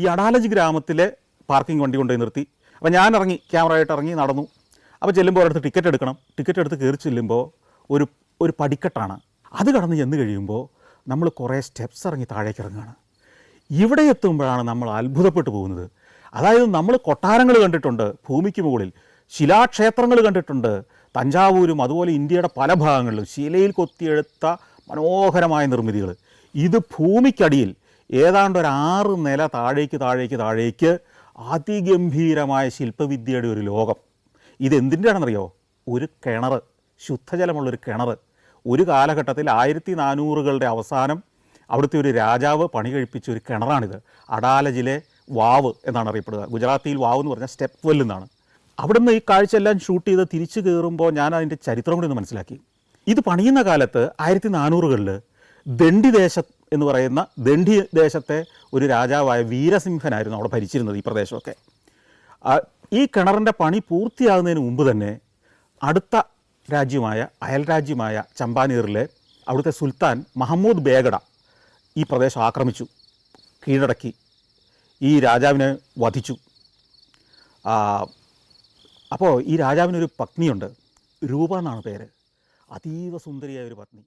ഈ അഡാലജ് ഗ്രാമത്തിലെ പാർക്കിംഗ് വണ്ടി കൊണ്ടുപോയി നിർത്തി. അപ്പോൾ ഞാൻ ഇറങ്ങി, ക്യാമറയായിട്ട് ഇറങ്ങി നടന്നു. അപ്പോൾ ചെല്ലുമ്പോൾ അടുത്ത് ടിക്കറ്റ് എടുക്കണം. ടിക്കറ്റ് എടുത്ത് കയറി ചെല്ലുമ്പോൾ ഒരു പടിക്കെട്ടാണ്. അത് കടന്ന് ചെന്ന് കഴിയുമ്പോൾ നമ്മൾ കുറേ സ്റ്റെപ്സ് ഇറങ്ങി താഴേക്ക് ഇറങ്ങുകയാണ്. ഇവിടെ എത്തുമ്പോഴാണ് നമ്മൾ അത്ഭുതപ്പെട്ടു പോകുന്നത്. അതായത് നമ്മൾ കൊട്ടാരങ്ങൾ കണ്ടിട്ടുണ്ട്, ഭൂമിക്ക് മുകളിൽ ശിലാക്ഷേത്രങ്ങൾ കണ്ടിട്ടുണ്ട്, തഞ്ചാവൂരും അതുപോലെ ഇന്ത്യയുടെ പല ഭാഗങ്ങളിലും ശിലയിൽ കൊത്തിയെടുത്ത മനോഹരമായ നിർമ്മിതികൾ. ഇത് ഭൂമിക്കടിയിൽ ഏതാണ്ട് ഒരു 6 നില താഴേക്ക് അതിഗംഭീരമായ ശില്പവിദ്യയുടെ ഒരു ലോകം. ഇതെന്തിൻ്റെയാണെന്നറിയോ? ഒരു കിണർ, ശുദ്ധജലമുള്ളൊരു കിണർ. ഒരു കാലഘട്ടത്തിൽ 1400കളുടെ അവസാനം അവിടുത്തെ ഒരു രാജാവ് പണി കഴിപ്പിച്ച ഒരു കിണറാണിത്. അഡാലജിലെ വാവ് എന്നാണ് അറിയപ്പെടുക. ഗുജറാത്തിയിൽ വാവ് എന്ന് പറഞ്ഞാൽ സ്റ്റെപ്പ് വെൽ എന്നാണ്. അവിടുന്ന് ഈ കാഴ്ചയെല്ലാം ഷൂട്ട് ചെയ്ത് തിരിച്ചു കയറുമ്പോൾ ഞാൻ അതിൻ്റെ ചരിത്രം കൂടി ഒന്ന് മനസ്സിലാക്കി. ഇത് പണിയുന്ന കാലത്ത് 1400കളിൽ ദണ്ഡി ദേശം എന്ന് പറയുന്ന ദണ്ഡി ദേശത്തെ ഒരു രാജാവായ വീരസിംഹനായിരുന്നു അവിടെ ഭരിച്ചിരുന്നത് ഈ പ്രദേശമൊക്കെ. ഈ കിണറിൻ്റെ പണി പൂർത്തിയാകുന്നതിന് മുമ്പ് തന്നെ അടുത്ത അയൽ രാജ്യമായ ചമ്പാനീറിലെ അവിടുത്തെ സുൽത്താൻ മഹമ്മൂദ് ബേഗഡ ഈ പ്രദേശം ആക്രമിച്ചു, കീഴടക്കി, ഈ രാജാവിനെ വധിച്ചു. അപ്പോൾ ഈ രാജാവിനൊരു പത്നിയുണ്ട്, രൂപ എന്നാണ് പേര്. അതീവ സുന്ദരിയായ ഒരു പത്നി.